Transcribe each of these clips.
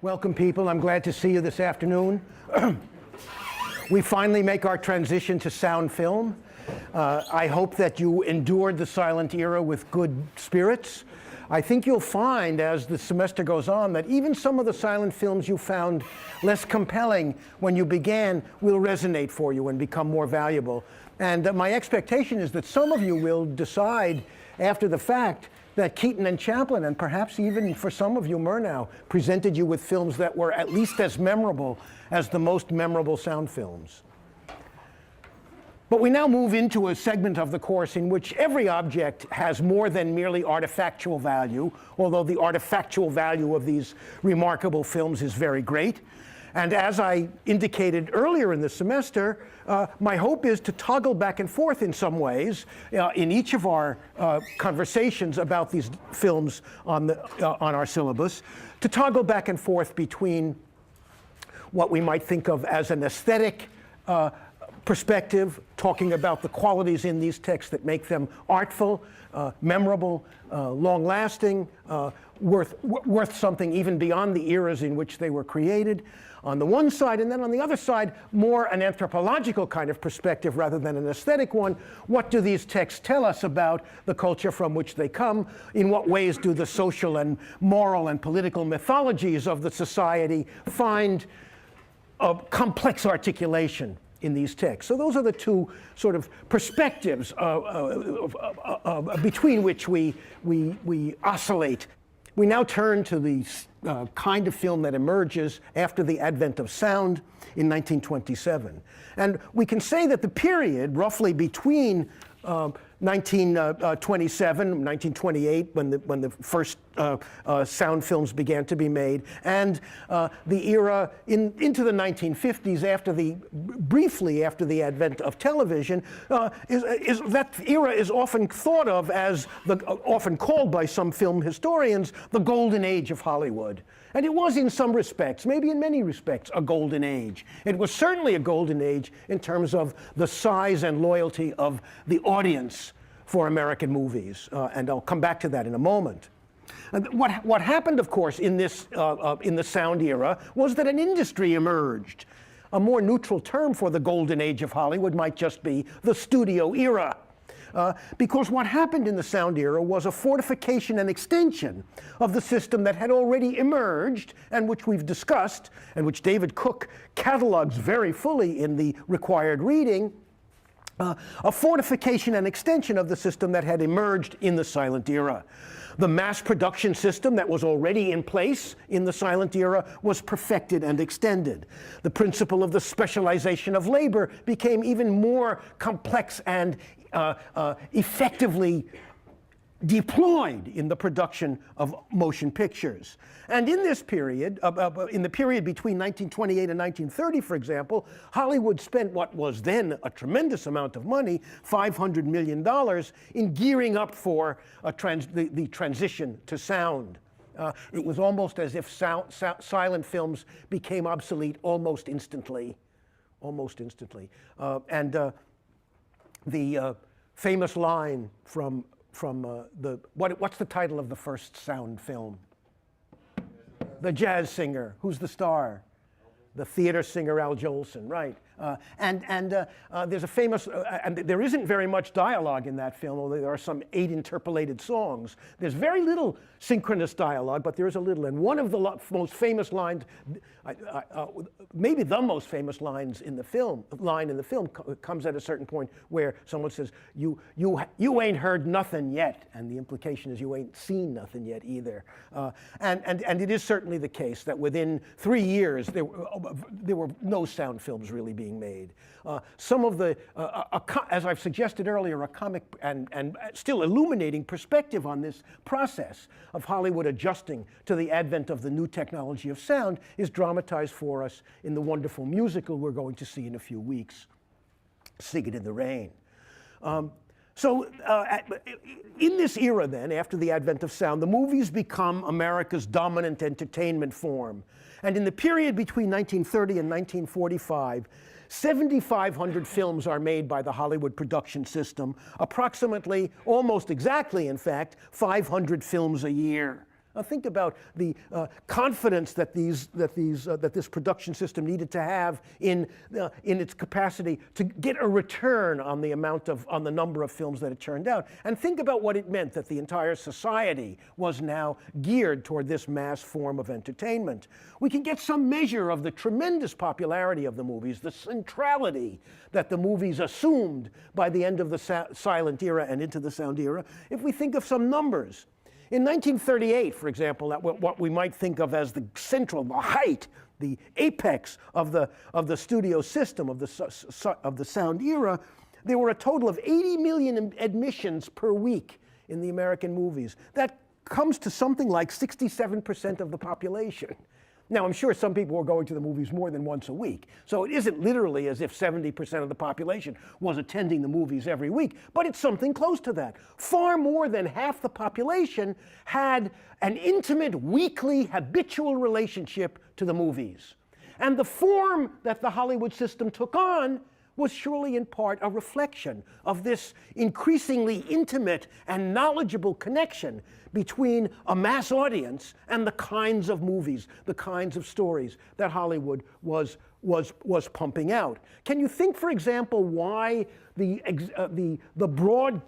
Welcome, people. I'm glad to see you this afternoon. We finally make our transition to sound film. I hope that you endured the silent era with good spirits. I think you'll find as the semester goes on that even some of the silent films you found less compelling when you began will resonate for you and become more valuable. And my expectation is that some of you will decide after the fact that Keaton and Chaplin, and perhaps even for some of you Murnau, presented you with films that were at least as memorable as the most memorable sound films. But we now move into a segment of the course in which every object has more than merely artifactual value, although the artifactual value of these remarkable films is very great. And as I indicated earlier in the semester, my hope is to toggle back and forth in some ways in each of our conversations about these films on our syllabus, to toggle back and forth between what we might think of as an aesthetic perspective, talking about the qualities in these texts that make them artful, memorable, long-lasting, worth something even beyond the eras in which they were created, on the one side, and then on the other side, more an anthropological kind of perspective rather than an aesthetic one. What do these texts tell us about the culture from which they come? In what ways do the social and moral and political mythologies of the society find a complex articulation in these texts? So those are the two sort of perspectives between which we oscillate. We now turn to the kind of film that emerges after the advent of sound in 1927. And we can say that the period roughly between 1927, 1928, when the first sound films began to be made, and the era into the 1950s, briefly after the advent of television, that era is often thought of as often called by some film historians the golden age of Hollywood. And it was in some respects, maybe in many respects, a golden age. It was certainly a golden age in terms of the size and loyalty of the audience for American movies. And I'll come back to that in a moment. And what happened, of course, in the sound era was that an industry emerged. A more neutral term for the golden age of Hollywood might just be the studio era. Because what happened in the sound era was a fortification and extension of the system that had already emerged and which we've discussed and which David Cook catalogs very fully in the required reading, a fortification and extension of the system that had emerged in the silent era. The mass production system that was already in place in the silent era was perfected and extended. The principle of the specialization of labor became even more complex and effectively deployed in the production of motion pictures. And in this period, in the period between 1928 and 1930, for example, Hollywood spent what was then a tremendous amount of money, $500 million, in gearing up for the transition to sound. It was almost as if silent films became obsolete almost instantly. The famous line from what's the title of the first sound film? The Jazz Singer. Who's the star? The theater singer Al Jolson, right? There's a famous, and there isn't very much dialogue in that film, although there are some 8 interpolated songs. There's very little synchronous dialogue, but there is a little. And one of the most famous lines, maybe the most famous lines in the film, comes at a certain point where someone says, "You ain't heard nothing yet," and the implication is you ain't seen nothing yet either. And it is certainly the case that within 3 years there were no sound films really being made. Some of the, as I've suggested earlier, a comic and still illuminating perspective on this process of Hollywood adjusting to the advent of the new technology of sound is dramatized for us in the wonderful musical we're going to see in a few weeks, Sing It in the Rain. So in this era then, after the advent of sound, the movies become America's dominant entertainment form. And in the period between 1930 and 1945, 7,500 films are made by the Hollywood production system, approximately, almost exactly in fact, 500 films a year. Think about the confidence that this production system needed to have in its capacity to get a return on the number of films that it turned out, and think about what it meant that the entire society was now geared toward this mass form of entertainment. We can get some measure of the tremendous popularity of the movies, the centrality that the movies assumed by the end of the silent era and into the sound era, if we think of some numbers. In 1938, for example, what we might think of as the height, the apex of the studio system, of the sound era, there were a total of 80 million admissions per week in the American movies. That comes to something like 67% of the population. Now, I'm sure some people were going to the movies more than once a week, so it isn't literally as if 70% of the population was attending the movies every week, but it's something close to that. Far more than half the population had an intimate, weekly, habitual relationship to the movies. And the form that the Hollywood system took on was surely in part a reflection of this increasingly intimate and knowledgeable connection between a mass audience and the kinds of movies, the kinds of stories that Hollywood was pumping out. Can you think, for example, why the broad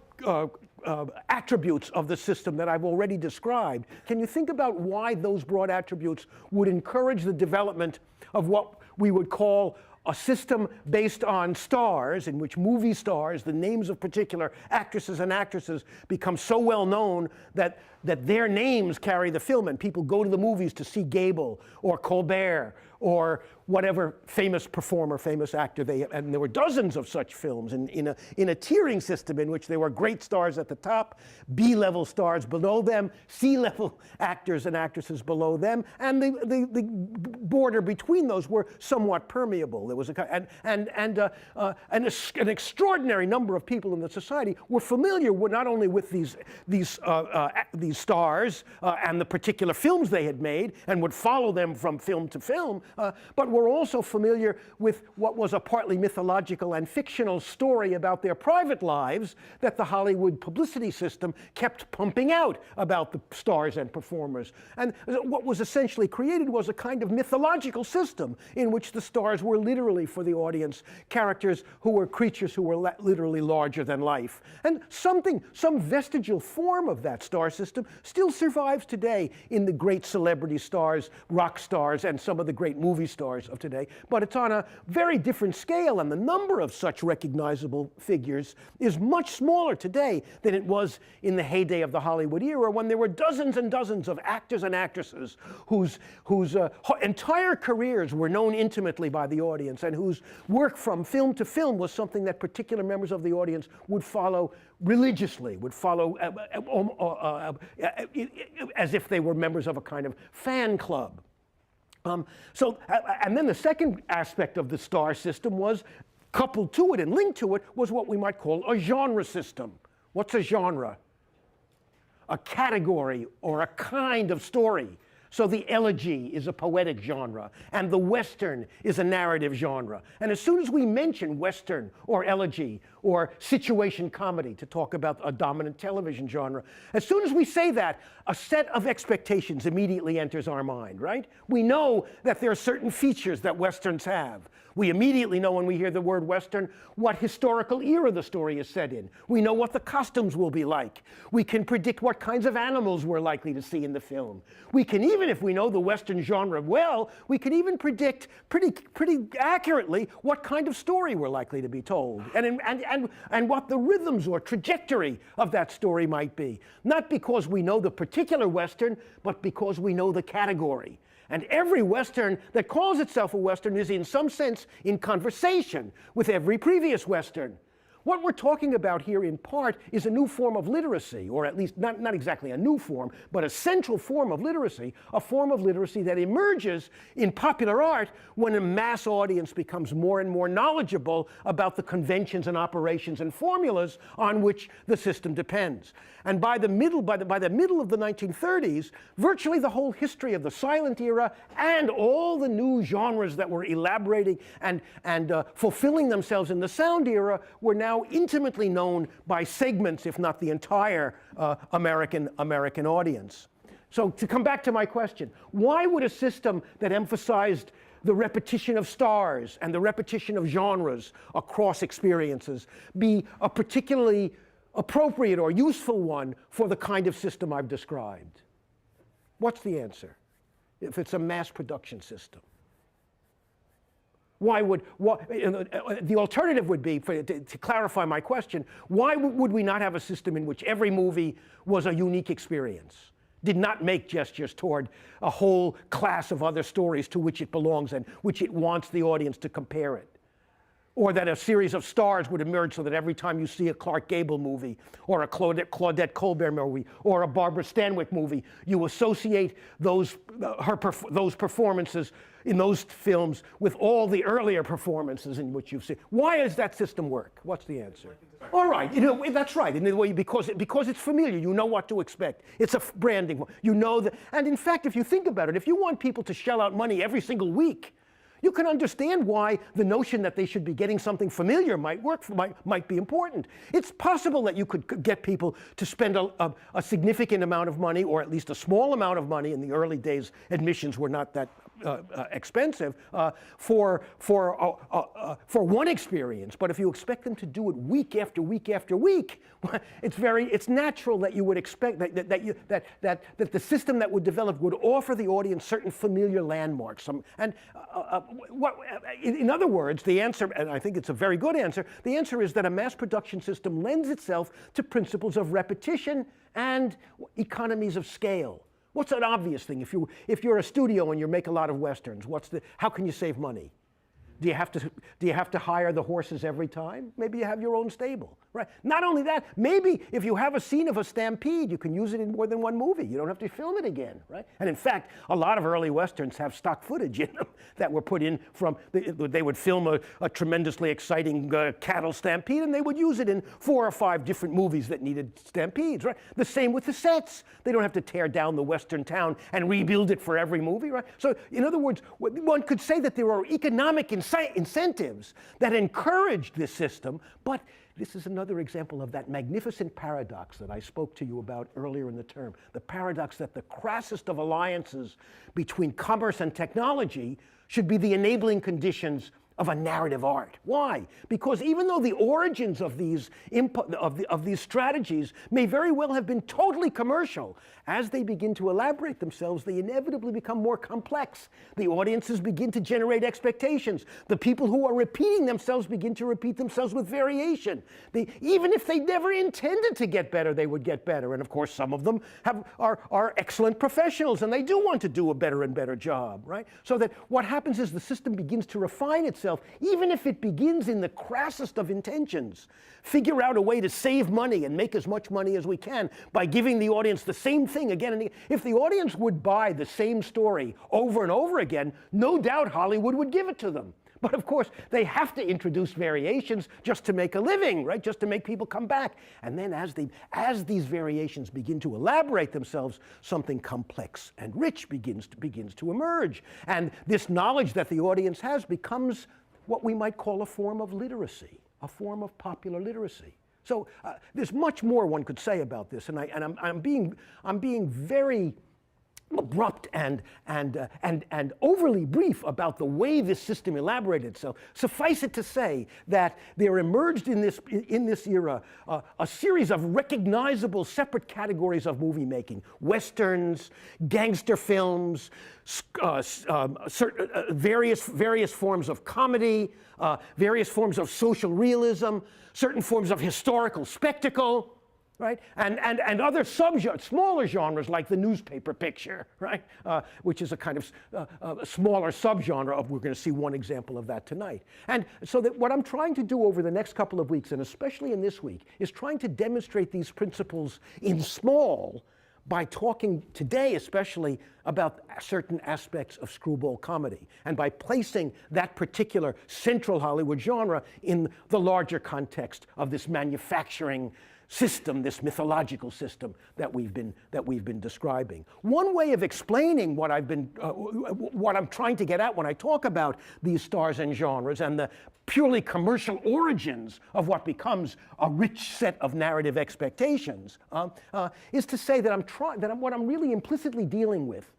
attributes of the system that I've already described, can you think about why those broad attributes would encourage the development of what we would call a system based on stars, in which movie stars, the names of particular actresses and actresses, become so well known that their names carry the film, and people go to the movies to see Gable or Colbert or whatever famous performer, famous actor and there were dozens of such films in a tiering system in which there were great stars at the top, B-level stars below them, C-level actors and actresses below them, and the border between those were somewhat permeable. There was an extraordinary number of people in the society were familiar not only with these stars and the particular films they had made and would follow them from film to film, but were also familiar with what was a partly mythological and fictional story about their private lives that the Hollywood publicity system kept pumping out about the stars and performers. And what was essentially created was a kind of mythological system in which the stars were literally, for the audience, characters who were creatures who were literally larger than life. And some vestigial form of that star system still survives today in the great celebrity stars, rock stars, and some of the great movie stars of today, but it's on a very different scale, and the number of such recognizable figures is much smaller today than it was in the heyday of the Hollywood era, when there were dozens and dozens of actors and actresses whose entire careers were known intimately by the audience, and whose work from film to film was something that particular members of the audience would follow religiously, would follow as if they were members of a kind of fan club. And then the second aspect of the star system was, coupled to it and linked to it, was what we might call a genre system. What's a genre? A category or a kind of story. So the elegy is a poetic genre, and the Western is a narrative genre. And as soon as we mention Western or elegy or situation comedy, to talk about a dominant television genre, as soon as we say that, a set of expectations immediately enters our mind, right? We know that there are certain features that Westerns have. We immediately know when we hear the word Western what historical era the story is set in. We know what the costumes will be like. We can predict what kinds of animals we're likely to see in the film. We can even, if we know the Western genre well, we can even predict pretty accurately what kind of story we're likely to be told, and what the rhythms or trajectory of that story might be. Not because we know the particular Western, but because we know the category. And every Western that calls itself a Western is in some sense in conversation with every previous Western. What we're talking about here in part is a new form of literacy, or at least not exactly a new form, but a central form of literacy, a form of literacy that emerges in popular art when a mass audience becomes more and more knowledgeable about the conventions and operations and formulas on which the system depends. And by the middle of the 1930s, virtually the whole history of the silent era and all the new genres that were elaborating and fulfilling themselves in the sound era were now intimately known by segments, if not the entire American audience. So to come back to my question, why would a system that emphasized the repetition of stars and the repetition of genres across experiences be a particularly appropriate or useful one for the kind of system I've described? What's the answer if it's a mass production system? The alternative would be, to clarify my question, why would we not have a system in which every movie was a unique experience, did not make gestures toward a whole class of other stories to which it belongs and which it wants the audience to compare it? Or that a series of stars would emerge so that every time you see a Clark Gable movie, or a Claudette Colbert movie, or a Barbara Stanwyck movie, you associate those performances in those films with all the earlier performances in which you've seen. Why does that system work? What's the answer? All right, that's right. In a way, because it's familiar, you know what to expect. It's a branding. You know that, and in fact, if you think about it, if you want people to shell out money every single week, you can understand why the notion that they should be getting something familiar might be important. It's possible that you could get people to spend a significant amount of money, or at least a small amount of money. In the early days, admissions were not that expensive for one experience. But if you expect them to do it week after week after week, it's natural that you would expect that the system that would develop would offer the audience certain familiar landmarks. In other words, the answer, and I think it's a very good answer, the answer is that a mass production system lends itself to principles of repetition and economies of scale. What's an obvious thing? If you're a studio and you make a lot of Westerns, how can you save money? Do you have to hire the horses every time? Maybe you have your own stable, right? Not only that, maybe if you have a scene of a stampede, you can use it in more than one movie. You don't have to film it again, right? And in fact, a lot of early Westerns have stock footage in them that were put in from, they would film a tremendously exciting cattle stampede, and they would use it in 4 or 5 different movies that needed stampedes, right? The same with the sets. They don't have to tear down the Western town and rebuild it for every movie, right? So in other words, one could say that there are economic incentives that encouraged this system, but this is another example of that magnificent paradox that I spoke to you about earlier in the term, the paradox that the crassest of alliances between commerce and technology should be the enabling conditions of a narrative art. Why? Because even though the origins of these strategies may very well have been totally commercial, as they begin to elaborate themselves, they inevitably become more complex. The audiences begin to generate expectations. The people who are repeating themselves begin to repeat themselves with variation. Even if they never intended to get better, they would get better. And of course, some of them are excellent professionals, and they do want to do a better and better job, right? So that what happens is the system begins to refine itself, even if it begins in the crassest of intentions. Figure out a way to save money and make as much money as we can by giving the audience the same thing again and again. If the audience would buy the same story over and over again, no doubt Hollywood would give it to them. But of course, they have to introduce variations just to make a living, right? Just to make people come back. And then as these variations begin to elaborate themselves, something complex and rich begins to emerge. And this knowledge that the audience has becomes what we might call a form of literacy, a form of popular literacy. So there's much more one could say about this, and I'm being very abrupt and overly brief about the way this system elaborated itself. Suffice it to say that there emerged in this era a series of recognizable separate categories of movie making: Westerns, gangster films, various forms of comedy, various forms of social realism, certain forms of historical spectacle, right? And other smaller genres like the newspaper picture, right? Which is a kind of a smaller subgenre of, we're going to see one example of that tonight. And so that what I'm trying to do over the next couple of weeks, and especially in this week, is trying to demonstrate these principles in small by talking today especially about certain aspects of screwball comedy, and by placing that particular central Hollywood genre in the larger context of this manufacturing system, this mythological system that we've been describing. One way of explaining what I'm trying to get at when I talk about these stars and genres and the purely commercial origins of what becomes a rich set of narrative expectations is to say that what I'm really implicitly dealing with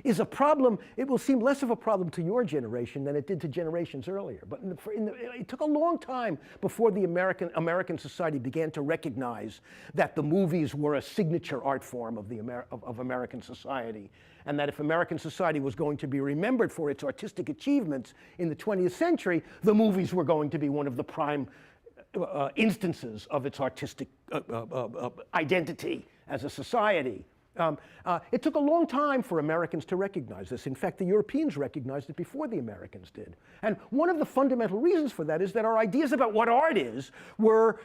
is a problem. It will seem less of a problem to your generation than it did to generations earlier. But it took a long time before the American society began to recognize that the movies were a signature art form of American society, and that if American society was going to be remembered for its artistic achievements in the 20th century, the movies were going to be one of the prime instances of its artistic identity as a society. It took a long time for Americans to recognize this. In fact, the Europeans recognized it before the Americans did. And one of the fundamental reasons for that is that our ideas about what art is were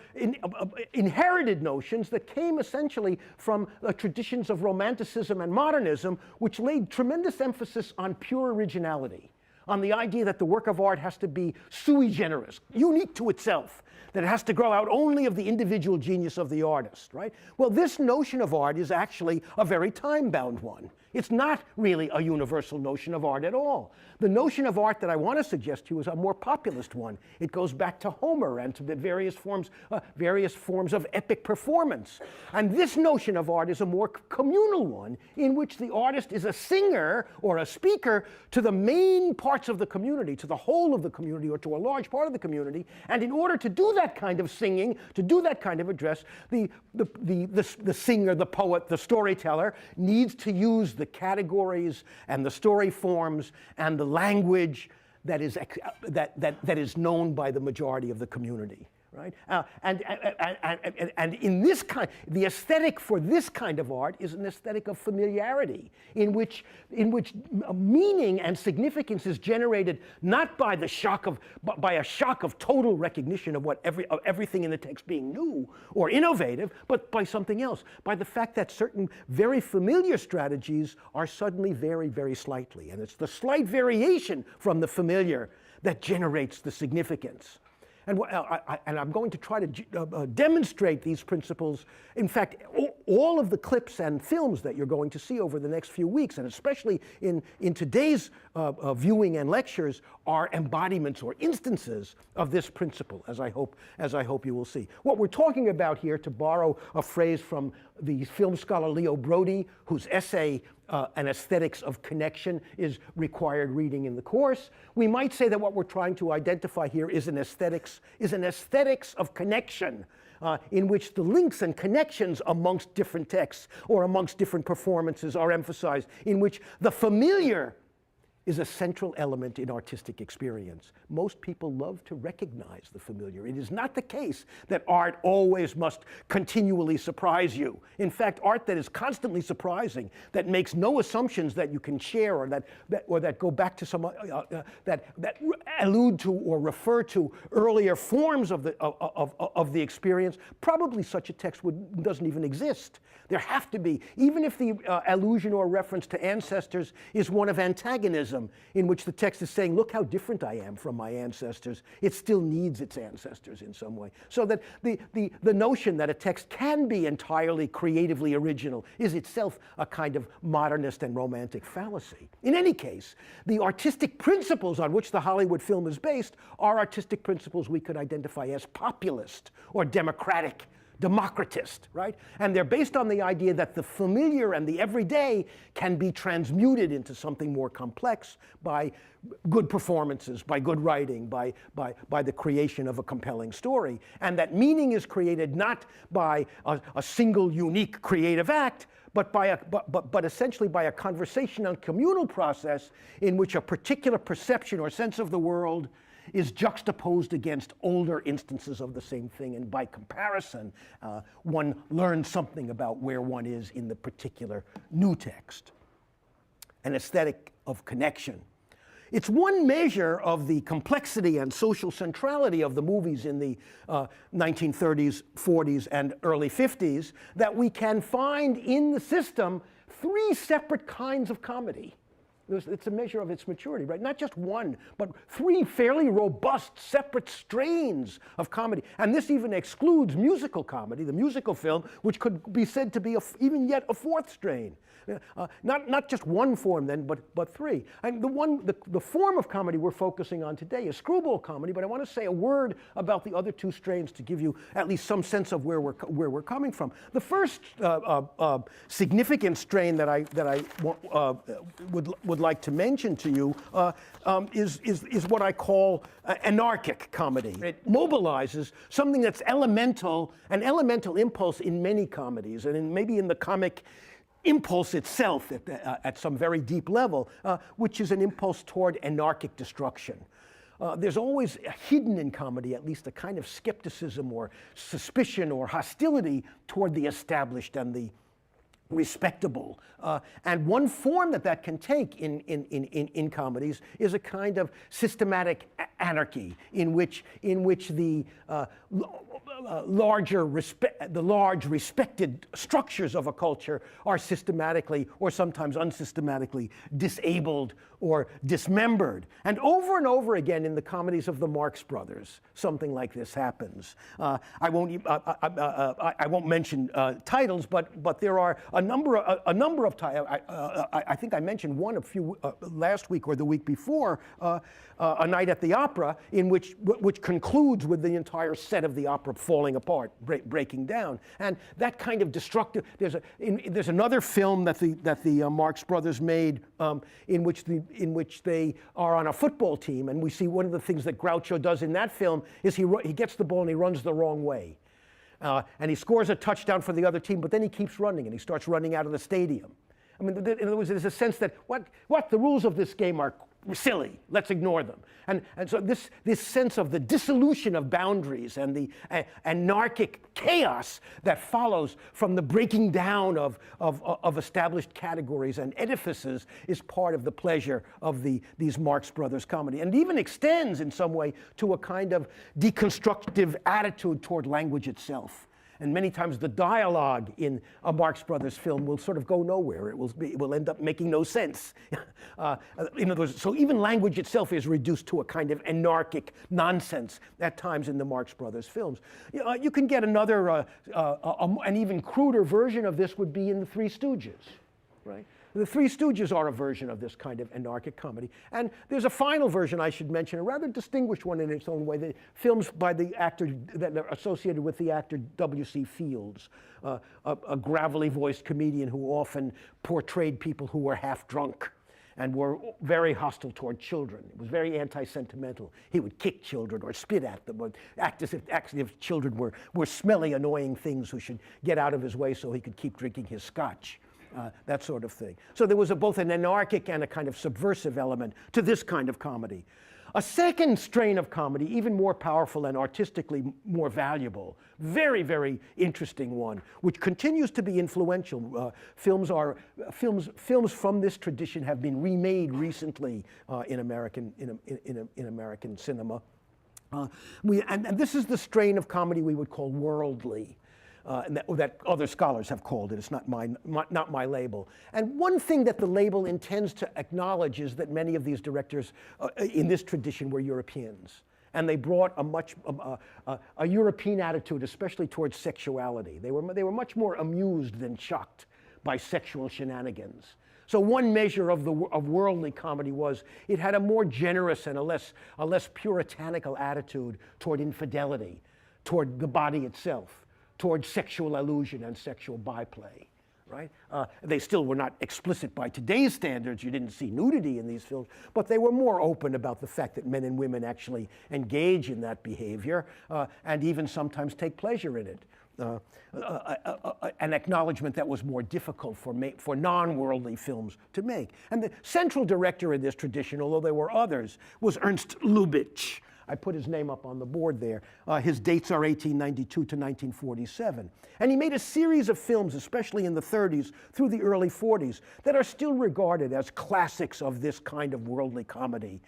inherited notions that came essentially from traditions of Romanticism and modernism, which laid tremendous emphasis on pure originality, on the idea that the work of art has to be sui generis, unique to itself, that it has to grow out only of the individual genius of the artist, right? Well, this notion of art is actually a very time-bound one. It's not really a universal notion of art at all. The notion of art that I want to suggest to you is a more populist one. It goes back to Homer and to the various forms of epic performance. And this notion of art is a more communal one, in which the artist is a singer or a speaker to the main parts of the community, to the whole of the community, or to a large part of the community. And in order to do that kind of singing, to do that kind of address, the singer, the poet, the storyteller needs to use the categories and the story forms and the language that is known by the majority of the community, right? And in this kind, the aesthetic for this kind of art is an aesthetic of familiarity, in which meaning and significance is generated not by a shock of total recognition of everything in the text being new or innovative, but by something else, by the fact that certain very familiar strategies are suddenly very, very slightly, and it's the slight variation from the familiar that generates the significance. And I'm going to try to demonstrate these principles. In fact, all of the clips and films that you're going to see over the next few weeks, and especially in today's viewing and lectures, are embodiments or instances of this principle, as I hope you will see. What we're talking about here, to borrow a phrase from the film scholar Leo Brody, whose essay An Aesthetics of Connection is required reading in the course, we might say that what we're trying to identify here is an aesthetics of connection, in which the links and connections amongst different texts or amongst different performances are emphasized, in which the familiar is a central element in artistic experience. Most people love to recognize the familiar. It is not the case that art always must continually surprise you. In fact, art that is constantly surprising, that makes no assumptions that you can share, or that go back to some that allude to or refer to earlier forms of the experience, probably such a text doesn't even exist. There have to be, even if the allusion or reference to ancestors is one of antagonism, in which the text is saying, look how different I am from my ancestors, it still needs its ancestors in some way. So that the notion that a text can be entirely creatively original is itself a kind of modernist and romantic fallacy. In any case, the artistic principles on which the Hollywood film is based are artistic principles we could identify as populist or democratist, right? And they're based on the idea that the familiar and the everyday can be transmuted into something more complex by good performances, by good writing, by the creation of a compelling story. And that meaning is created not by a single unique creative act, but essentially by a conversational communal process in which a particular perception or sense of the world is juxtaposed against older instances of the same thing, and by comparison, one learns something about where one is in the particular new text. An aesthetic of connection. It's one measure of the complexity and social centrality of the movies in the 1930s, 40s, and early 50s that we can find in the system three separate kinds of comedy. It's a measure of its maturity, right? Not just one, but three fairly robust, separate strains of comedy. And this even excludes musical comedy, the musical film, which could be said to be even yet a fourth strain. Not just one form then, but three. And the form of comedy we're focusing on today is screwball comedy, but I want to say a word about the other two strains to give you at least some sense of where we're coming from. The first significant strain that I would like to mention to you is what I call anarchic comedy. It mobilizes something that's an elemental impulse in many comedies, and maybe in the comic impulse itself at some very deep level, which is an impulse toward anarchic destruction. There's always hidden in comedy at least a kind of skepticism or suspicion or hostility toward the established and the respectable. And one form that can take in comedies is a kind of systematic anarchy in which the large respected structures of a culture are systematically or sometimes unsystematically disabled or dismembered. And over again in the comedies of the Marx Brothers, something like this happens. I won't mention titles, but there are a number of titles. I think I mentioned one last week or the week before, A Night at the Opera, which concludes with the entire set of the opera falling apart, breaking down, and that kind of destructive. There's another film that the Marx Brothers made in which they are on a football team, and we see one of the things that Groucho does in that film is he gets the ball and he runs the wrong way, and he scores a touchdown for the other team, but then he keeps running and he starts running out of the stadium. I mean, in other words, there's a sense that what the rules of this game are silly. Let's ignore them. And so this sense of the dissolution of boundaries and the anarchic chaos that follows from the breaking down of established categories and edifices is part of the pleasure of these Marx Brothers comedy, and even extends in some way to a kind of deconstructive attitude toward language itself. And many times the dialogue in a Marx Brothers film will sort of go nowhere. It will end up making no sense. In other words, so even language itself is reduced to a kind of anarchic nonsense at times in the Marx Brothers films. You can get another, an even cruder version of this would be in the Three Stooges, right? The Three Stooges are a version of this kind of anarchic comedy. And there's a final version I should mention, a rather distinguished one in its own way, the films by the actor that are associated with the actor W.C. Fields, a gravelly voiced comedian who often portrayed people who were half drunk and were very hostile toward children. It was very anti-sentimental. He would kick children or spit at them or act as if children were smelly, annoying things who should get out of his way so he could keep drinking his scotch. That sort of thing. So there was both an anarchic and a kind of subversive element to this kind of comedy. A second strain of comedy, even more powerful and artistically more valuable, very, very interesting one, which continues to be influential. Films from this tradition have been remade recently in American cinema. And this is the strain of comedy we would call worldly. That other scholars have called it. It's not my label. And one thing that the label intends to acknowledge is that many of these directors in this tradition were Europeans. And they brought a European attitude, especially towards sexuality. They were much more amused than shocked by sexual shenanigans. So one measure of worldly comedy was it had a more generous and a less puritanical attitude toward infidelity, toward the body itself, toward sexual illusion and sexual byplay, right? They still were not explicit by today's standards. You didn't see nudity in these films, but they were more open about the fact that men and women actually engage in that behavior and even sometimes take pleasure in it. An acknowledgement that was more difficult for non-worldly films to make. And the central director in this tradition, although there were others, was Ernst Lubitsch. I put his name up on the board there. His dates are 1892 to 1947. And he made a series of films, especially in the 30s through the early 40s, that are still regarded as classics of this kind of worldly comedy.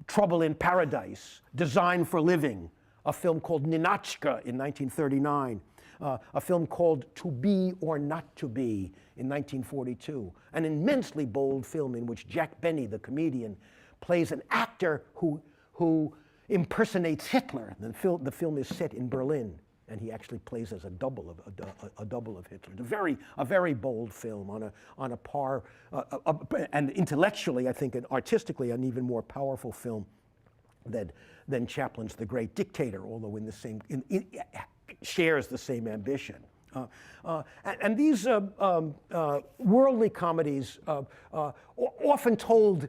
Trouble in Paradise, Design for Living, a film called Ninotchka in 1939, a film called To Be or Not to Be in 1942, an immensely bold film in which Jack Benny, the comedian, plays an actor who impersonates Hitler. The film is set in Berlin, and he actually plays as a double of Hitler. A very bold film on a par, and intellectually, I think, and artistically, an even more powerful film than Chaplin's The Great Dictator, although shares the same ambition. And these worldly comedies often told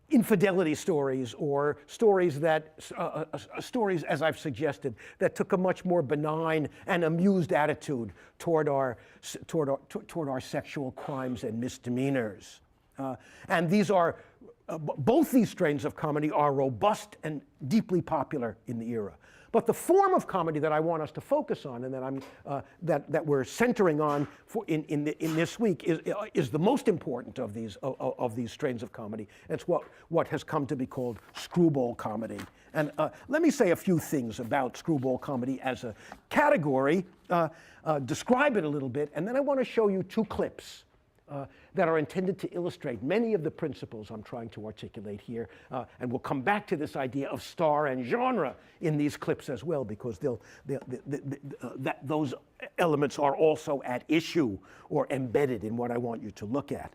infidelity stories, or stories, as I've suggested, that took a much more benign and amused attitude toward our sexual crimes and misdemeanors. And both these strains of comedy are robust and deeply popular in the era. But the form of comedy that I want us to focus on, and that we're centering on in this week, is the most important of these strains of comedy. It's what has come to be called screwball comedy. And let me say a few things about screwball comedy as a category, describe it a little bit, and then I want to show you two clips that are intended to illustrate many of the principles I'm trying to articulate here. And we'll come back to this idea of star and genre in these clips as well, because those elements are also at issue or embedded in what I want you to look at.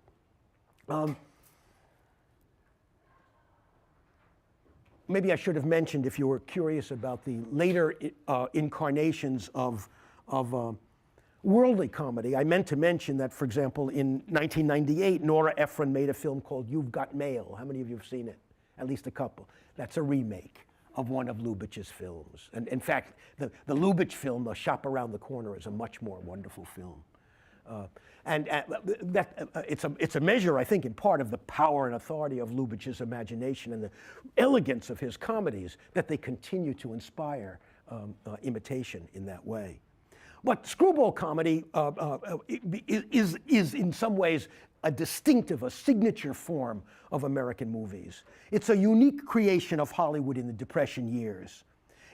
Maybe I should have mentioned, if you were curious about the later incarnations of worldly comedy, I meant to mention that, for example, in 1998, Nora Ephron made a film called You've Got Mail. How many of you have seen it? At least a couple. That's a remake of one of Lubitsch's films. And in fact, the Lubitsch film, The Shop Around the Corner, is a much more wonderful film. It's a measure, I think, in part of the power and authority of Lubitsch's imagination and the elegance of his comedies, that they continue to inspire imitation in that way. But screwball comedy is in some ways a signature form of American movies. It's a unique creation of Hollywood in the Depression years.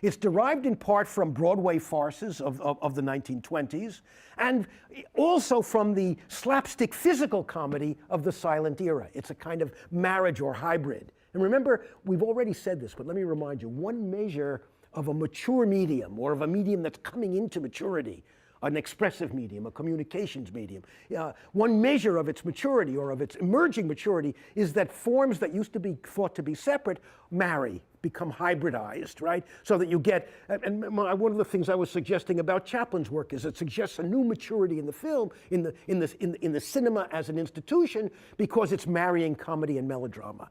It's derived in part from Broadway farces of the 1920s, and also from the slapstick physical comedy of the silent era. It's a kind of marriage or hybrid. And remember, we've already said this, but let me remind you, one measure of a mature medium, or of a medium that's coming into maturity, an expressive medium, a communications medium. One measure of its maturity, or of its emerging maturity, is that forms that used to be thought to be separate marry, become hybridized, right? So that you get, and one of the things I was suggesting about Chaplin's work is it suggests a new maturity in the film, in the cinema as an institution, because it's marrying comedy and melodrama.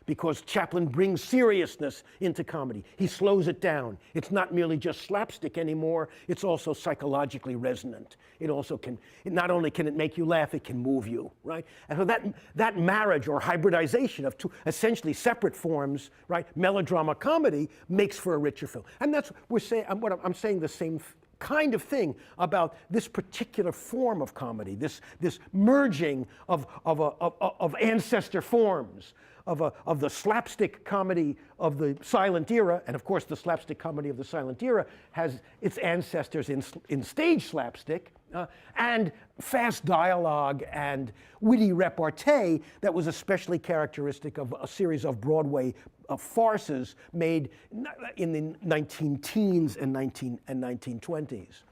Because Chaplin brings seriousness into comedy. He slows it down. It's not merely just slapstick anymore, it's also psychologically resonant. Not only can it make you laugh, it can move you, right? And so that marriage or hybridization of two essentially separate forms, right, melodrama, comedy, makes for a richer film. And that's, I'm saying the same kind of thing about this particular form of comedy, this merging of ancestor forms, of the slapstick comedy of the silent era. And of course, the slapstick comedy of the silent era has its ancestors in stage slapstick, and fast dialogue and witty repartee that was especially characteristic of a series of Broadway farces made in the 19-teens and 1920s.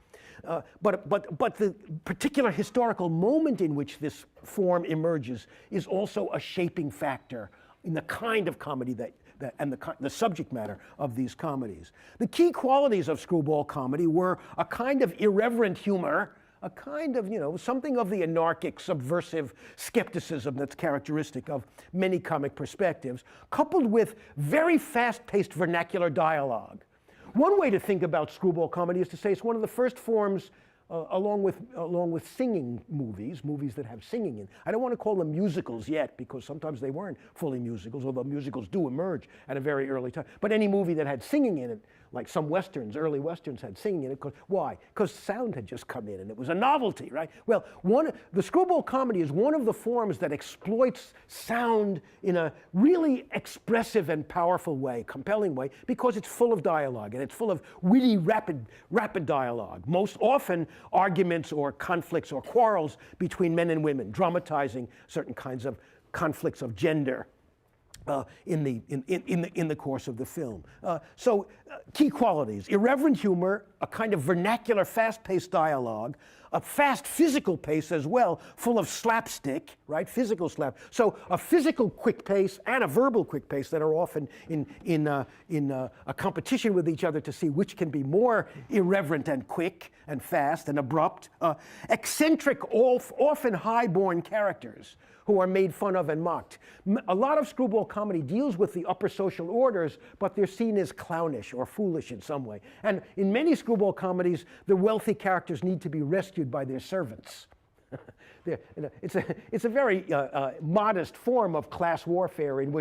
But the particular historical moment in which this form emerges is also a shaping factor in the kind of comedy and the subject matter of these comedies. The key qualities of screwball comedy were a kind of irreverent humor, a kind of, something of the anarchic, subversive skepticism that's characteristic of many comic perspectives, coupled with very fast-paced vernacular dialogue. One way to think about screwball comedy is to say it's one of the first forms, along with singing movies that have singing in. I don't want to call them musicals yet, because sometimes they weren't fully musicals, although musicals do emerge at a very early time. But any movie that had singing in it like some westerns, early westerns had singing in it. Why? Because sound had just come in and it was a novelty, right? Well, the screwball comedy is one of the forms that exploits sound in a really expressive and powerful way, compelling way, because it's full of dialogue and it's full of witty, rapid dialogue. Most often arguments or conflicts or quarrels between men and women, dramatizing certain kinds of conflicts of gender. In the course of the film. Key qualities: irreverent humor, a kind of vernacular, fast-paced dialogue, a fast physical pace as well, full of slapstick, right? Physical slap. So a physical quick pace and a verbal quick pace that are often in a competition with each other to see which can be more irreverent and quick and fast and abrupt. Eccentric, often high-born characters who are made fun of and mocked. A lot of screwball comedy deals with the upper social orders, but they're seen as clownish or foolish in some way. And in many screwball comedies, the wealthy characters need to be rescued by their servants. It's a very modest form of class warfare remember,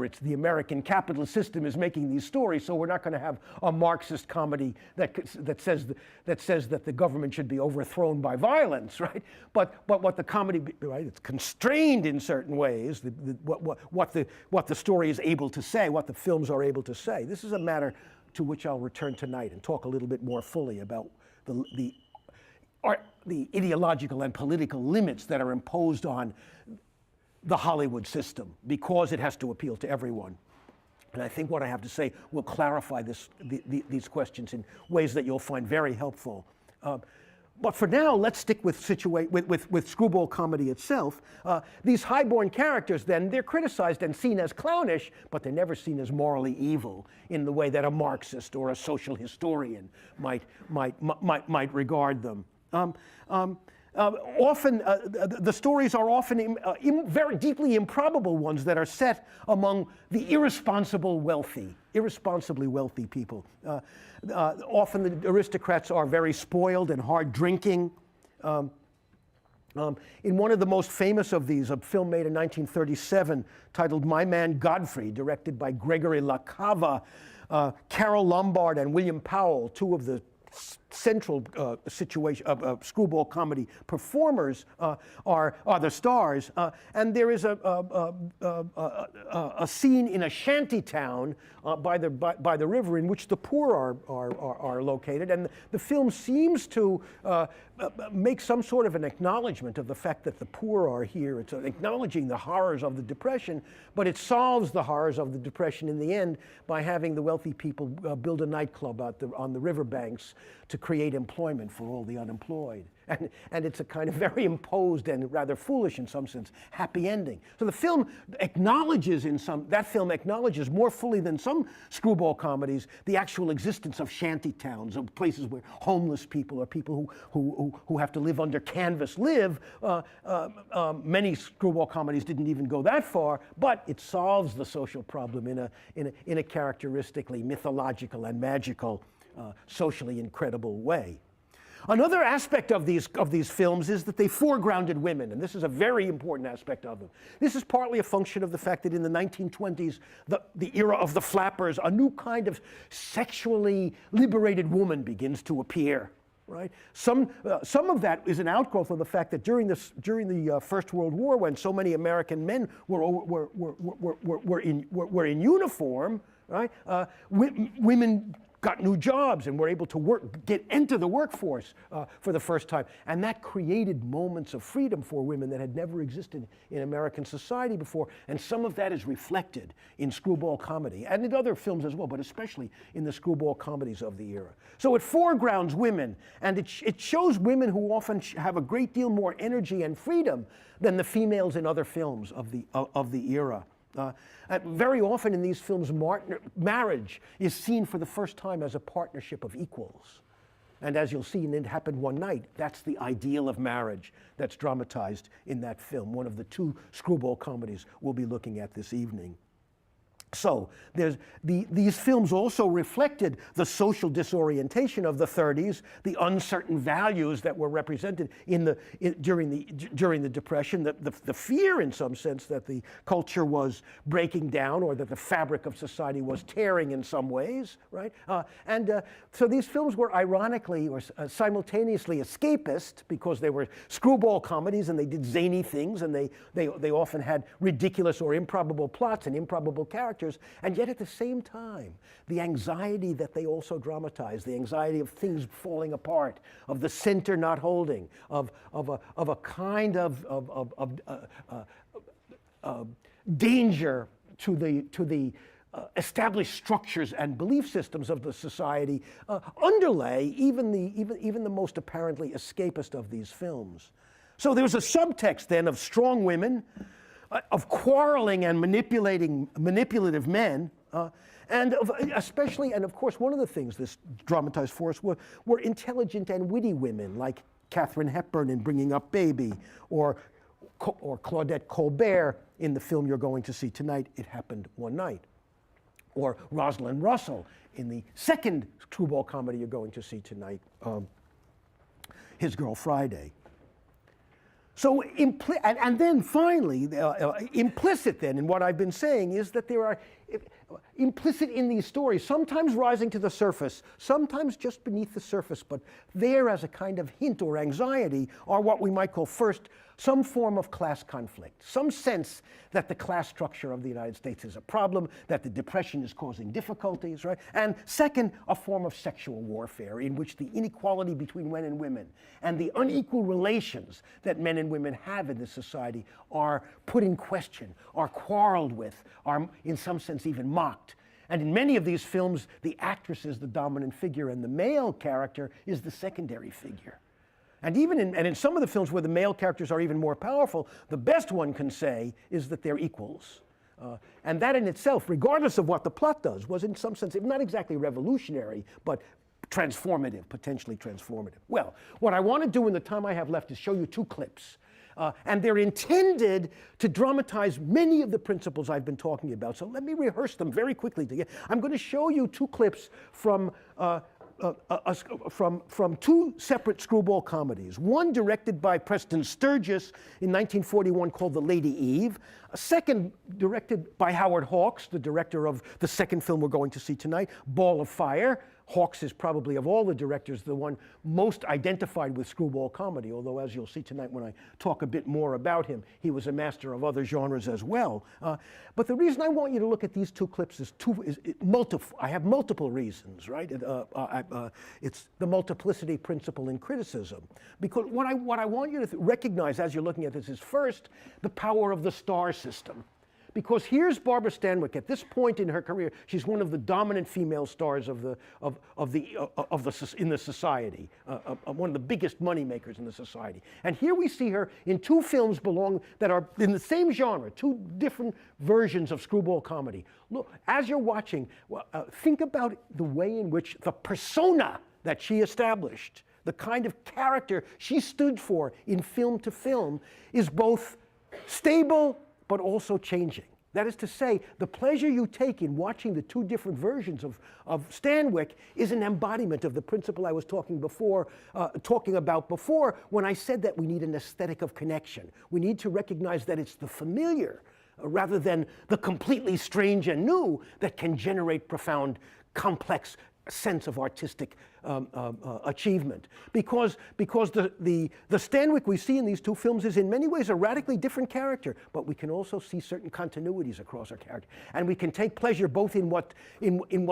it's the American capitalist system is making these stories, so we're not going to have a Marxist comedy that says that the government should be overthrown by violence, right? But what the comedy, right? It's constrained in certain ways. What the story is able to say, what the films are able to say. This is a matter to which I'll return tonight and talk a little bit more fully about the ideological and political limits that are imposed on the Hollywood system because it has to appeal to everyone. And I think what I have to say will clarify these questions in ways that you'll find very helpful. But for now, let's stick with screwball comedy itself. These highborn characters, then, they're criticized and seen as clownish, but they're never seen as morally evil in the way that a Marxist or a social historian might regard them. Often, the stories are often very deeply improbable ones that are set among the irresponsibly wealthy people. Often the aristocrats are very spoiled and hard drinking. In one of the most famous of these, a film made in 1937 titled My Man Godfrey, directed by Gregory LaCava, Carol Lombard and William Powell, two of the central screwball comedy performers, are the stars, and there is a scene in a shanty town by the river in which the poor are located, and the film seems to make some sort of an acknowledgement of the fact that the poor are here. It's acknowledging the horrors of the Depression, but it solves the horrors of the Depression in the end by having the wealthy people build a nightclub on the riverbanks to create employment for all the unemployed. And it's a kind of very imposed and rather foolish, in some sense, happy ending. So the film acknowledges more fully than some screwball comedies the actual existence of shanty towns, of places where homeless people or people who have to live under canvas live. Many screwball comedies didn't even go that far, but it solves the social problem in a characteristically mythological and magical, socially incredible way. Another aspect of these films is that they foregrounded women, and this is a very important aspect of them. This is partly a function of the fact that in the 1920s, the era of the flappers, a new kind of sexually liberated woman begins to appear. Right? Some of that is an outgrowth of the fact that during the First World War, when so many American men were in uniform, right? Women got new jobs and were able to get into the workforce for the first time. And that created moments of freedom for women that had never existed in American society before. And some of that is reflected in screwball comedy and in other films as well, but especially in the screwball comedies of the era. So it foregrounds women, and it shows women who often have a great deal more energy and freedom than the females in other films of the era. Very often in these films, marriage is seen for the first time as a partnership of equals. And as you'll see in It Happened One Night, that's the ideal of marriage that's dramatized in that film, one of the two screwball comedies we'll be looking at this evening. So these films also reflected the social disorientation of the 30s, the uncertain values that were represented during the Depression, the fear in some sense that the culture was breaking down or that the fabric of society was tearing in some ways, right? So these films were ironically or simultaneously escapist because they were screwball comedies and they did zany things and they often had ridiculous or improbable plots and improbable characters. And yet at the same time, the anxiety that they also dramatized, the anxiety of things falling apart, of the center not holding, of a kind of danger to the established structures and belief systems of the society underlay even the most apparently escapist of these films. So there was a subtext then of strong women, of quarreling and manipulative men, and especially, and of course, one of the things this dramatized for us were intelligent and witty women like Katharine Hepburn in Bringing Up Baby, or Claudette Colbert in the film you're going to see tonight, It Happened One Night, or Rosalind Russell in the second screwball comedy you're going to see tonight, His Girl Friday. So, and then finally, implicit then in what I've been saying is that there are implicit in these stories, sometimes rising to the surface, sometimes just beneath the surface, but there as a kind of hint or anxiety are what we might call first, some form of class conflict, some sense that the class structure of the United States is a problem, that the Depression is causing difficulties, right? And second, a form of sexual warfare in which the inequality between men and women and the unequal relations that men and women have in this society are put in question, are quarreled with, are in some sense even mocked. And in many of these films, the actress is the dominant figure and the male character is the secondary figure. And even in some of the films where the male characters are even more powerful, the best one can say is that they're equals. And that in itself, regardless of what the plot does, was in some sense not exactly revolutionary, but transformative, potentially transformative. Well, what I want to do in the time I have left is show you two clips. And they're intended to dramatize many of the principles I've been talking about. So let me rehearse them very quickly together. I'm going to show you two clips from two separate screwball comedies. One directed by Preston Sturges in 1941 called The Lady Eve. A second directed by Howard Hawks, the director of the second film we're going to see tonight, Ball of Fire. Hawks is probably, of all the directors, the one most identified with screwball comedy, although as you'll see tonight when I talk a bit more about him, he was a master of other genres as well. But the reason I want you to look at these two clips is multiple. I have multiple reasons, right? It's the multiplicity principle in criticism. Because what I want you to recognize as you're looking at this is first, the power of the star system. Because here's Barbara Stanwyck at this point in her career. She's one of the dominant female stars in the society, one of the biggest money makers in the society. And here we see her in two films that are in the same genre, two different versions of screwball comedy. Look, as you're watching, think about the way in which the persona that she established, the kind of character she stood for in film to film, is both stable but also changing. That is to say, the pleasure you take in watching the two different versions of Stanwyck is an embodiment of the principle I was talking about before when I said that we need an aesthetic of connection. We need to recognize that it's the familiar rather than the completely strange and new that can generate profound, complex sense of artistic achievement. Because the Stanwyck we see in these two films is in many ways a radically different character, but we can also see certain continuities across her character. And we can take pleasure both in what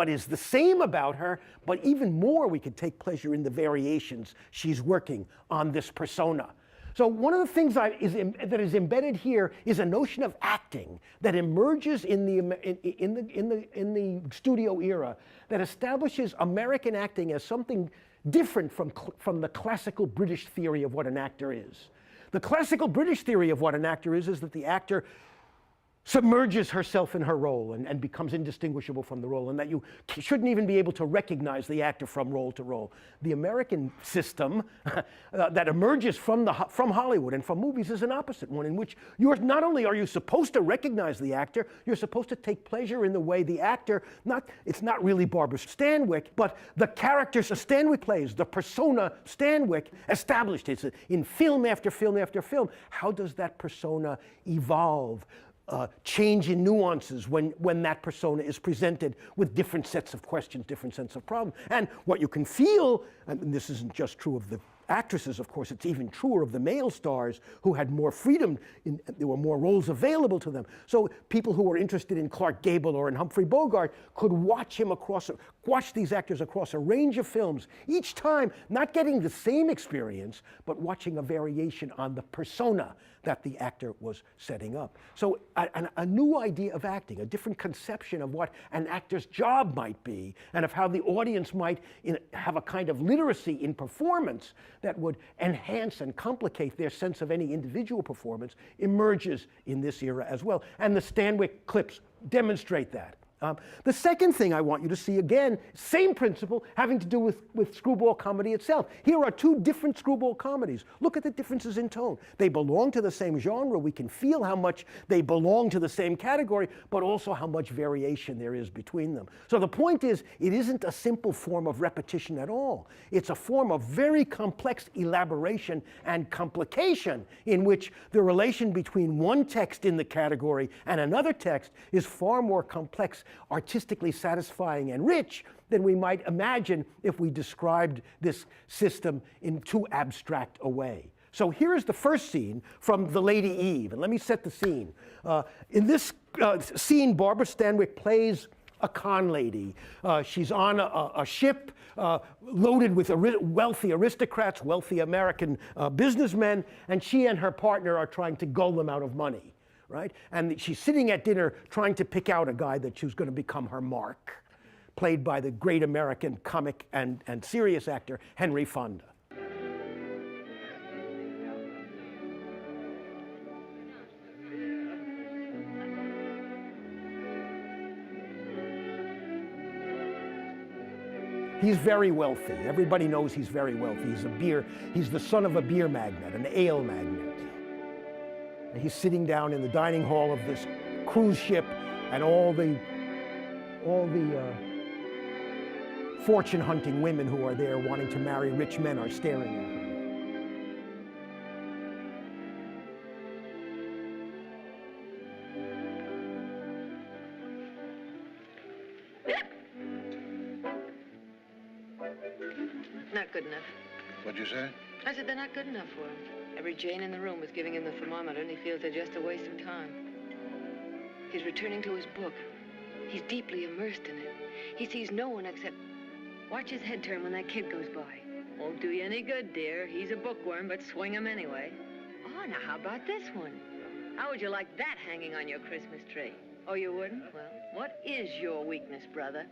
is the same about her, but even more we can take pleasure in the variations she's working on this persona. So one of the things that is embedded here is a notion of acting that emerges in the studio era that establishes American acting as something different from the classical British theory of what an actor is. The classical British theory of what an actor is that the actor submerges herself in her role and becomes indistinguishable from the role, and that you shouldn't even be able to recognize the actor from role to role. The American system that emerges from Hollywood and from movies is an opposite one, in which not only are you supposed to recognize the actor, you're supposed to take pleasure in the way the actor, it's not really Barbara Stanwyck, but the character Stanwyck plays, the persona Stanwyck established. It's in film after film after film. How does that persona evolve? Change in nuances when that persona is presented with different sets of questions, different sets of problems. And what you can feel, and this isn't just true of the actresses, of course, it's even truer of the male stars who had more freedom, there were more roles available to them. So people who were interested in Clark Gable or in Humphrey Bogart could watch these actors across a range of films, each time not getting the same experience, but watching a variation on the persona that the actor was setting up. So a new idea of acting, a different conception of what an actor's job might be, and of how the audience might have a kind of literacy in performance that would enhance and complicate their sense of any individual performance, emerges in this era as well. And the Stanwyck clips demonstrate that. The second thing I want you to see, again, same principle, having to do with screwball comedy itself. Here are two different screwball comedies. Look at the differences in tone. They belong to the same genre. We can feel how much they belong to the same category, but also how much variation there is between them. So the point is, it isn't a simple form of repetition at all. It's a form of very complex elaboration and complication, in which the relation between one text in the category and another text is far more complex, artistically satisfying and rich than we might imagine if we described this system in too abstract a way. So here's the first scene from The Lady Eve, and let me set the scene. In this scene, Barbara Stanwyck plays a con lady. She's on a ship loaded with wealthy aristocrats, wealthy American businessmen, and she and her partner are trying to gull them out of money. Right? And she's sitting at dinner trying to pick out a guy that she's going to become her mark, played by the great American comic and serious actor Henry Fonda. He's very wealthy. Everybody knows he's very wealthy. He's the son of a beer magnate, an ale magnate. And he's sitting down in the dining hall of this cruise ship, and all the fortune-hunting women who are there wanting to marry rich men are staring at him. Not good enough. What'd you say? I said they're not good enough for him. Every Jane in the room was giving him the thermometer, and he feels they're just a waste of time. He's returning to his book. He's deeply immersed in it. He sees no one except... Watch his head turn when that kid goes by. Won't do you any good, dear. He's a bookworm, but swing him anyway. Oh, now how about this one? How would you like that hanging on your Christmas tree? Oh, you wouldn't? Well, what is your weakness, brother?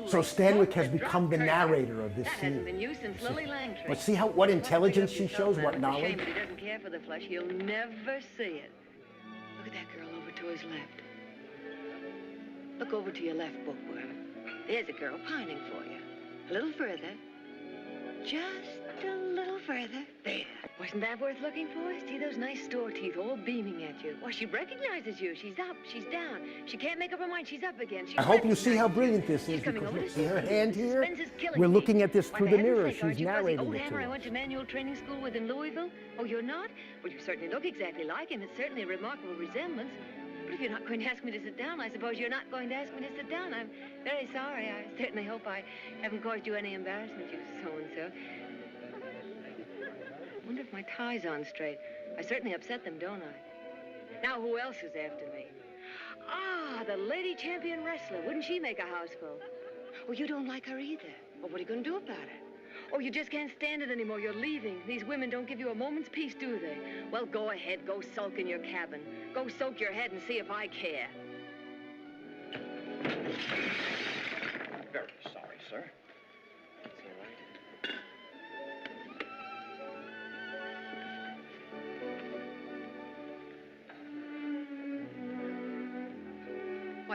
So Stanwyck has become the narrator of this that scene. Hasn't been used since Lily Langtry. But see what intelligence she shows, what knowledge. Shame that he doesn't care for the flesh. He'll never see it. Look at that girl over to his left. Look over to your left, bookworm. There's a girl pining for you. A little further. Just a little further. There. Wasn't that worth looking for? See those nice store teeth all beaming at you? Why, she recognizes you. She's up, she's down. She can't make up her mind. She's up again. I hope you see how brilliant this is, because look, see her hand here? We're looking at this through the mirror. She's narrating it to I us. went to manual training school with in Louisville. Oh, you're not? Well, you certainly look exactly like him. It's certainly a remarkable resemblance. But if you're not going to ask me to sit down, I suppose you're not going to ask me to sit down. I'm very sorry. I certainly hope I haven't caused you any embarrassment, you so-and-so. I wonder if my tie's on straight. I certainly upset them, don't I? Now, who else is after me? Ah, the lady champion wrestler. Wouldn't she make a houseful? Oh, you don't like her either. Well, what are you going to do about it? Oh, you just can't stand it anymore. You're leaving. These women don't give you a moment's peace, do they? Well, go ahead. Go sulk in your cabin. Go soak your head and see if I care. Very sorry, sir. That's all right.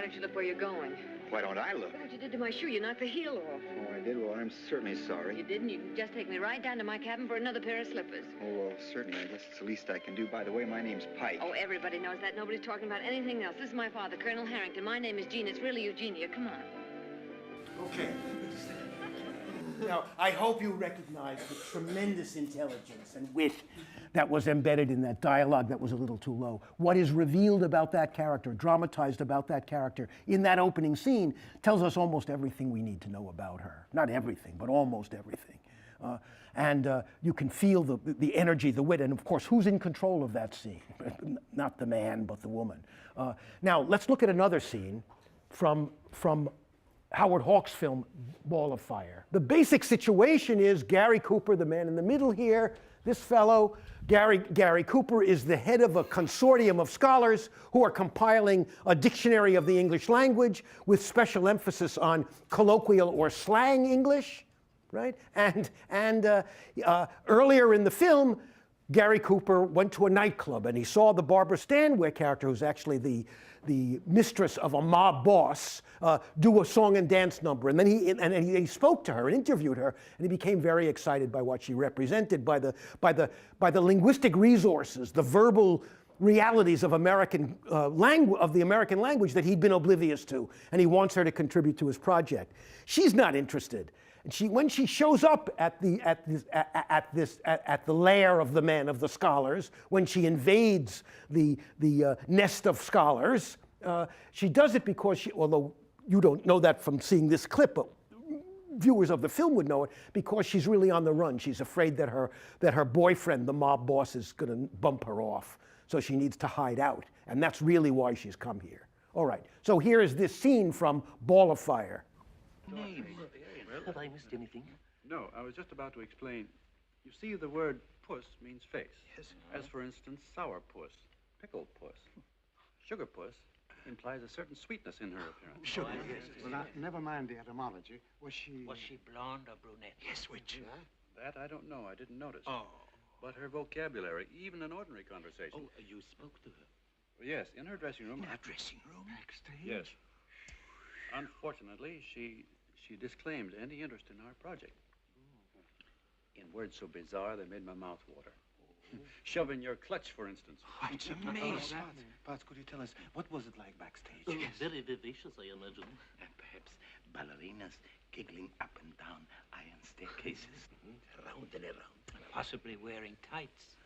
don't you look where you're going? Why don't I look? Look what you did to my shoe. You knocked the heel off. Oh, I did? Well, I'm certainly sorry. You didn't. You can just take me right down to my cabin for another pair of slippers. Oh, well, certainly. I guess it's the least I can do. By the way, my name's Pike. Oh, everybody knows that. Nobody's talking about anything else. This is my father, Colonel Harrington. My name is Jean. It's really Eugenia. Come on. Okay. Now, I hope you recognize the tremendous intelligence and wit that was embedded in that dialogue that was a little too low. What is revealed about that character, dramatized about that character in that opening scene tells us almost everything we need to know about her. Not everything, but almost everything. You can feel the energy, the wit, and of course, who's in control of that scene? Not the man, but the woman. Now, let's look at another scene from Howard Hawks' film, Ball of Fire. The basic situation is Gary Cooper, the man in the middle here, this fellow, Gary Cooper is the head of a consortium of scholars who are compiling a dictionary of the English language with special emphasis on colloquial or slang English, right? And earlier in the film, Gary Cooper went to a nightclub and he saw the Barbara Stanwyck character, who's actually the mistress of a mob boss, do a song and dance number. And then he spoke to her and interviewed her, and he became very excited by what she represented, by the linguistic resources, the verbal realities of the American language that he'd been oblivious to, and he wants her to contribute to his project. She's not interested. And when she shows up at the lair of the men, of the scholars, when she invades the nest of scholars, she does it because although you don't know that from seeing this clip, but viewers of the film would know it, because she's really on the run. She's afraid that her boyfriend, the mob boss, is going to bump her off. So she needs to hide out. And that's really why she's come here. All right, so here is this scene from Ball of Fire. Name. Have I missed anything? No, I was just about to explain. You see, the word puss means face. Yes. As, for instance, sour puss, pickled puss. Sugar puss implies a certain sweetness in her appearance. Sugar. Yes. Well, now, never mind the etymology. Was she blonde or brunette? Yes, which? That I don't know. I didn't notice. Oh. But her vocabulary, even in ordinary conversation. Oh, you spoke to her? Yes, in her dressing room. In her dressing room? Backstage? Yes. Unfortunately, she disclaimed any interest in our project. In words so bizarre, they made my mouth water. Shove in your clutch, for instance. Oh, it's amazing. Pats, could you tell us, what was it like backstage? Oh, very vivacious, I imagine. And perhaps ballerinas giggling up and down iron staircases. Round and around. Possibly wearing tights.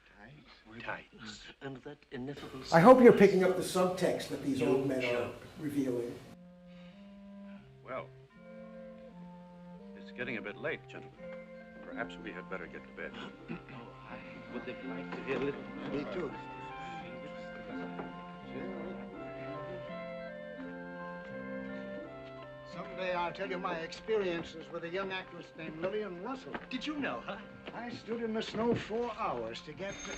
Tights. And that ineffable... I hope you're picking up the subtext that these old men are revealing. Well, it's getting a bit late, gentlemen. Perhaps we had better get to bed. I would have liked to hear a little. Me too. Someday I'll tell you my experiences with a young actress named Lillian Russell. Did you know her? I stood in the snow 4 hours to get to...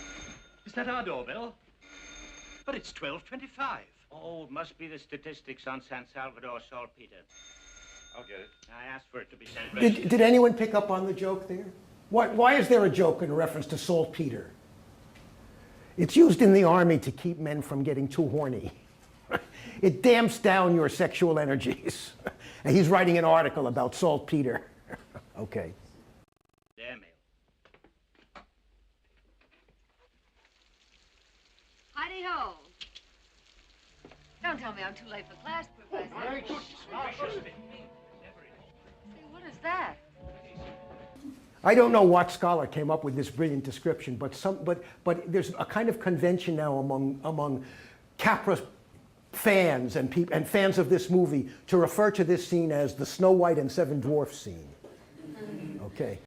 Is that our doorbell? But it's 12:25. Oh, it must be the statistics on San Salvador saltpeter. I'll get it. I asked for it to be sent. Did anyone pick up on the joke there? Why is there a joke in reference to saltpeter? It's used in the army to keep men from getting too horny. It damps down your sexual energies. And he's writing an article about saltpeter. Okay. Damn it. Heidi-ho. Don't tell me I'm too late for class, Professor. Say, what is that? I don't know what scholar came up with this brilliant description, but there's a kind of convention now among Capra fans and fans of this movie to refer to this scene as the Snow White and Seven Dwarfs scene. Okay.